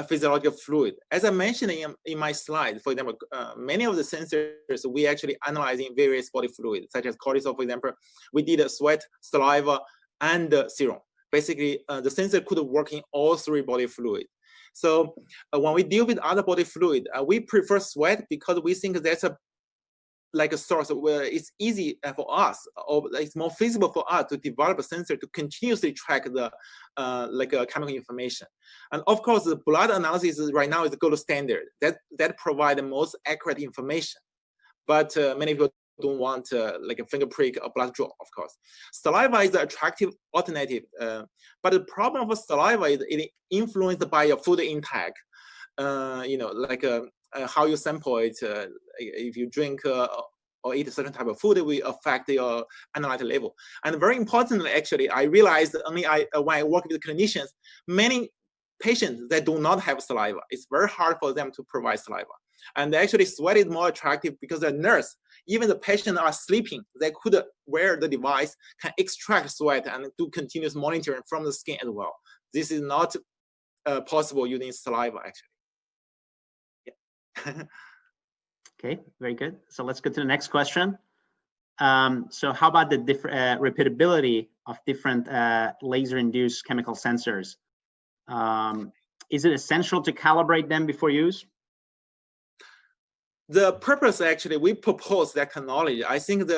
physiological fluid. As I mentioned in my slide, for example, many of the sensors we actually analyze in various body fluids, such as cortisol, for example. We did sweat, saliva, and serum. Basically, the sensor could work in all 3 body fluids. So when we deal with other body fluid, we prefer sweat because we think that's a source where it's easy for us, or it's more feasible for us to develop a sensor to continuously track the chemical information. And of course, the blood analysis right now is the gold standard. That provides the most accurate information. But many people don't want like a finger prick or blood draw, of course. Saliva is an attractive alternative, but the problem with saliva is it influenced by your food intake. How you sample it. If you drink or eat a certain type of food, it will affect your analyte level. And very importantly, actually, I realized when I work with clinicians, many patients that do not have saliva, it's very hard for them to provide saliva. And actually, sweat is more attractive because the nurse, even the patient are sleeping, they could wear the device, can extract sweat and do continuous monitoring from the skin as well. This is not possible using saliva, actually. Yeah. Okay, very good. So let's go to the next question. So how about the repeatability different laser-induced chemical sensors. Is it essential to calibrate them before use? The purpose, actually, we propose that technology. I think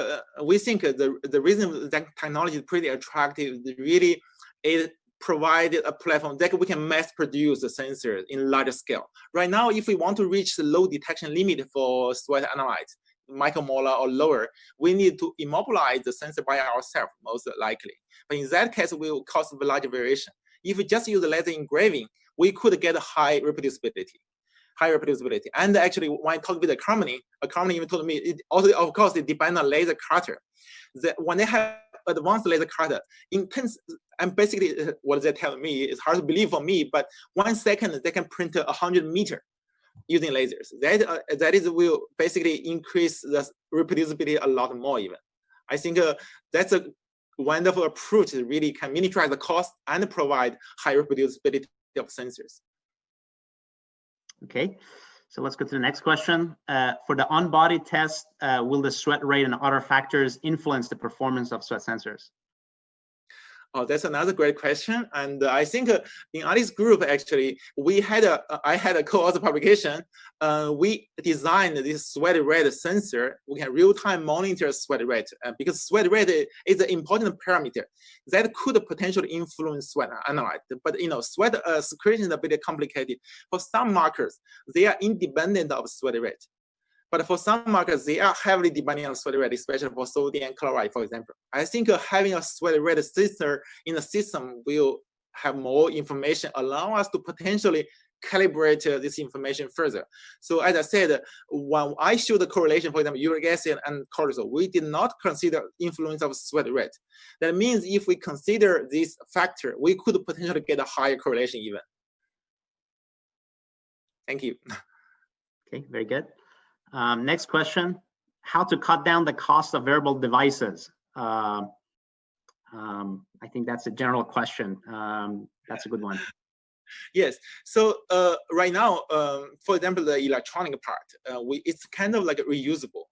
we think the reason that technology is pretty attractive is really it provided a platform that we can mass produce the sensors in larger scale. Right now, if we want to reach the low detection limit for sweat analytes, micromolar or lower, we need to immobilize the sensor by ourselves, most likely. But in that case, we will cause a large variation. If we just use laser engraving, we could get high reproducibility. And actually, when I talked with a company even told me, it also, of course, it depends on laser cutter. When they have advanced laser cutter, intense, and basically what they tell me is hard to believe for me, but 1 second they can print 100 meters using lasers. That will basically increase the reproducibility a lot more even. I think that's a wonderful approach that really can miniaturize the cost and provide high reproducibility of sensors. Okay, so let's go to the next question. For the on-body test, will the sweat rate and other factors influence the performance of sweat sensors? Oh, that's another great question. And I think in Ali's group, actually, I had a co-author publication. We designed this sweat rate sensor. We can real-time monitor sweat rate because sweat rate is an important parameter that could potentially influence sweat analyte. But sweat secretion is a bit complicated. For some markers, they are independent of sweat rate. But for some markers, they are heavily depending on sweat rate, especially for sodium chloride, for example. I think having a sweat rate sensor in the system will have more information, allow us to potentially calibrate this information further. So as I said, when I showed the correlation, for example, uric acid and cortisol, we did not consider influence of sweat rate. That means if we consider this factor, we could potentially get a higher correlation even. Thank you. Okay, very good. Next question, how to cut down the cost of wearable devices? I think that's a general question. That's a good one. Yes, so right now, for example, the electronic part, it's kind of like reusable.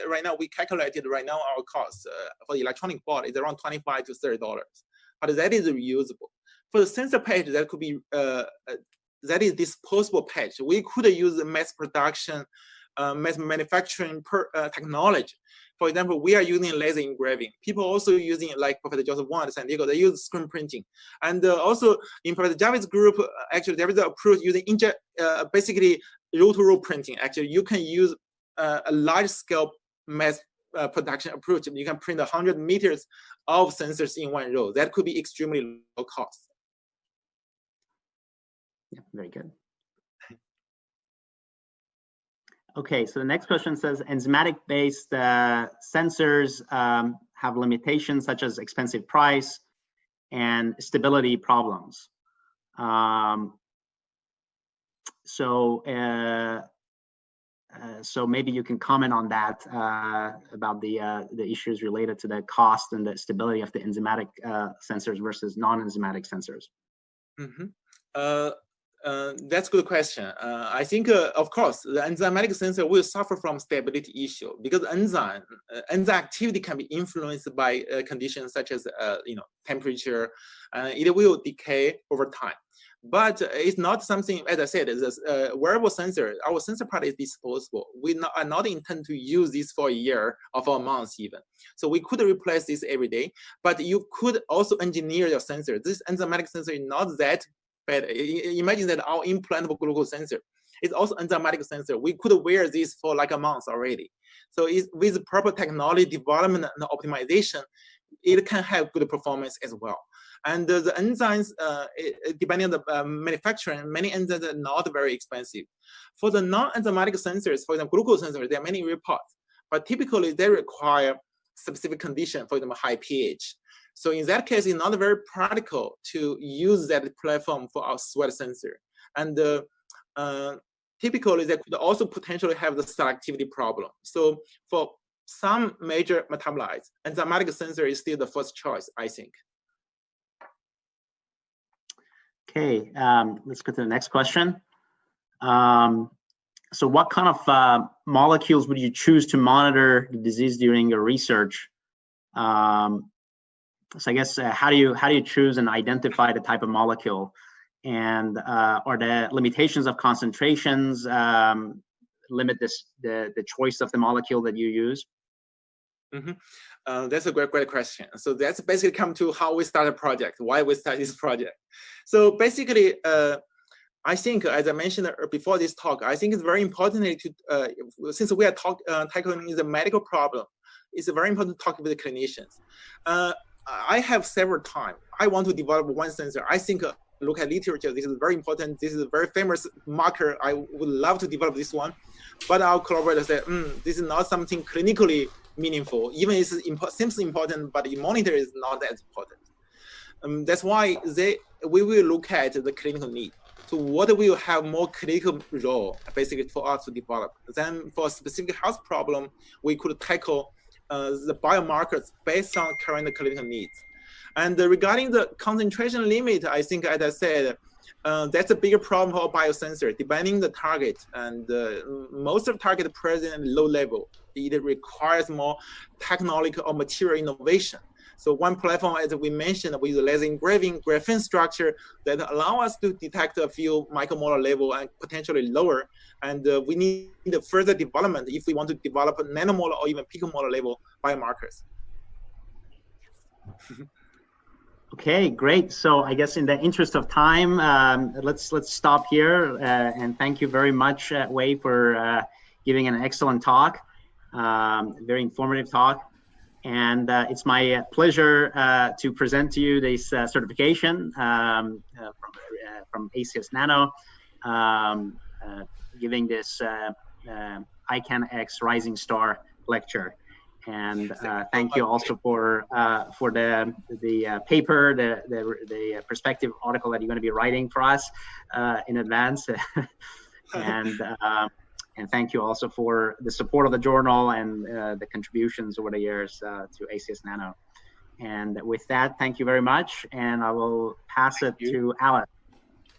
Right now, we calculated our cost for the electronic board is around $25 to $30, but that is reusable. For the sensor patch, that could be, that is disposable patch. We could use the mass production mass manufacturing technology. For example, we are using laser engraving. People also using, like Professor Joseph Wang at San Diego, they use screen printing. And also in Professor Javid's group, actually there is an approach using basically row-to-row printing. Actually, you can use a large-scale mass production approach. You can print 100 meters of sensors in one row. That could be extremely low cost. Yeah, very good. Okay, so the next question says, enzymatic-based sensors have limitations such as expensive price and stability problems. So maybe you can comment on that about the issues related to the cost and the stability of the enzymatic sensors versus non-enzymatic sensors. Mm-hmm. That's a good question. I think, of course, the enzymatic sensor will suffer from stability issue because enzyme activity can be influenced by conditions such as temperature. It will decay over time. But it's not something, as I said, this wearable sensor, our sensor part is disposable. We are not intend to use this for a year or for a month even. So we could replace this every day, but you could also engineer your sensor. This enzymatic sensor is not that bad. Imagine that our implantable glucose sensor is also enzymatic sensor. We could wear this for like a month already. So with proper technology development and optimization, it can have good performance as well. And the enzymes, depending on the manufacturing, many enzymes are not very expensive. For the non-enzymatic sensors, for example, glucose sensors, there are many reports, but typically they require specific condition, for example, high pH. So in that case, it's not very practical to use that platform for our sweat sensor. And typically, they could also potentially have the selectivity problem. So for some major metabolites, enzymatic sensor is still the first choice, I think. Okay, let's go to the next question. So what kind of molecules would you choose to monitor the disease during your research? So I guess how do you choose and identify the type of molecule, and or the limitations of concentrations limit the choice of the molecule that you use? That's a great question. So that's basically come to how we start a project, why we start this project. So basically, I think, as I mentioned before this talk, I think it's very important to, since we are tackling the medical problem, it's very important to talk with the clinicians. I have several times, I want to develop one sensor. I think, look at literature, this is very important. This is a very famous marker. I would love to develop this one. But our collaborators said, this is not something clinically meaningful. Even it seems important, but the monitor is not as important. That's why we will look at the clinical need. So what will have more clinical role, basically, for us to develop? Then for a specific health problem, we could tackle the biomarkers based on current clinical needs. And regarding the concentration limit, I think, as I said, that's a bigger problem for biosensor, depending the target. And most of the target present at low level. It requires more technological or material innovation. So one platform, as we mentioned, with the laser engraving graphene structure that allow us to detect a few micromolar level and potentially lower. And we need further development if we want to develop a nanomolar or even picomolar level biomarkers. Okay, great. So I guess in the interest of time, let's stop here. And thank you very much, Wei, for giving an excellent talk, very informative talk. And it's my pleasure to present to you this certification from ACS Nano, giving this iCANX Rising Star lecture. And thank you also for the paper, the perspective article that you're going to be writing for us in advance. And thank you also for the support of the journal and the contributions over the years to ACS Nano. And with that, thank you very much. And I will pass it to Alice.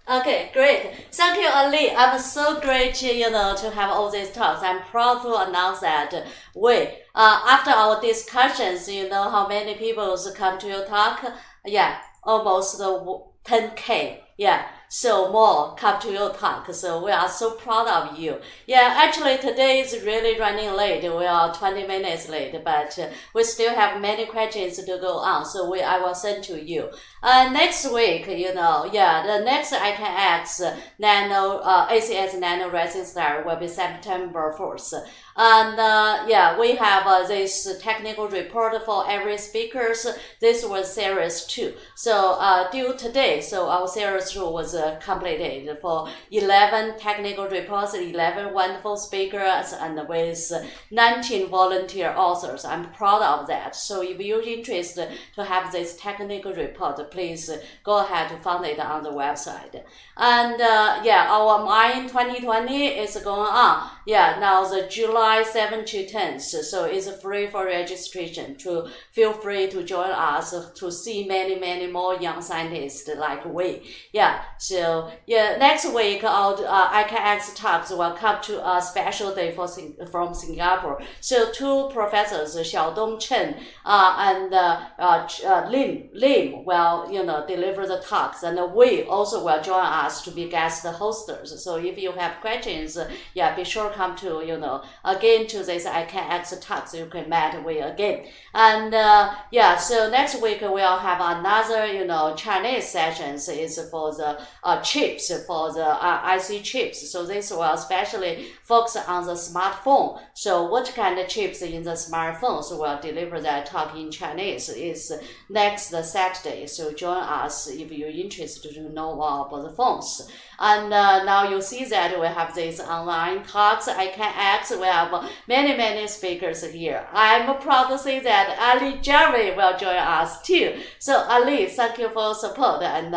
Okay, great. Thank you, Ali. I'm so great, to have all these talks. I'm proud to announce that after our discussions, how many people come to your talk? Yeah, almost 10K. Yeah. So more come to your talk. So we are so proud of you. Yeah, actually today is really running late. We are 20 minutes late, but we still have many questions to go on. So I will send to you. Next week, the next iCANX Nano, ACS Nano Rising Star will be September 4th. And we have this technical report for every speakers. This was series 2. So due today, so our series 2 was completed for 11 technical reports, 11 wonderful speakers, and with 19 volunteer authors. I'm proud of that. So if you're interested to have this technical report, please go ahead to find it on the website. And our Mine 2020 is going on. Yeah, now the July 7th to 10th. So it's free for registration. To feel free to join us to see many more young scientists like we. Yeah. So next week our iCANX-Talks will come to a special day from Singapore. So 2 professors, Xiaodong Chen and Lim will deliver the talks, and we also will join us to be guest hosters. So if you have questions, be sure come to again to this iCANX-Talks. You can meet with again. And so next week we'll have another Chinese sessions is for the chips, for the IC chips. So this will especially focus on the smartphone. So what kind of chips in the smartphone? So we'll deliver that talk in Chinese. It's next Saturday. So join us if you're interested to know more about the phones. And now you see that we have these online talks, iCANX. We have many speakers here. I'm proud to say that Ali Jerry will join us too. So Ali, thank you for your support, and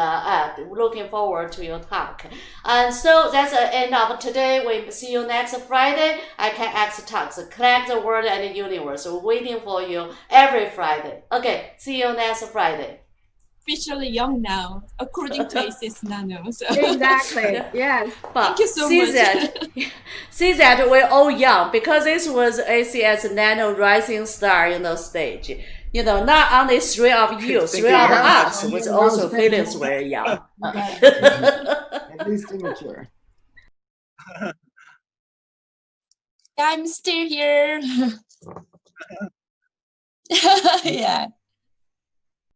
looking forward to your talk. And so that's the end of today. We see you next Friday. iCANX-Talks, Connect the World and the Universe. We're waiting for you every Friday. Okay, see you next Friday. Officially young now, according to ACS Nano. So. Exactly. Yes. Thank you so much. See that we're all young because this was ACS Nano Rising Star stage. You know, not only three of you, Thank three you of very us much. was Yeah, also well, thank feeling you. very young. At least immature. I'm still here. Yeah.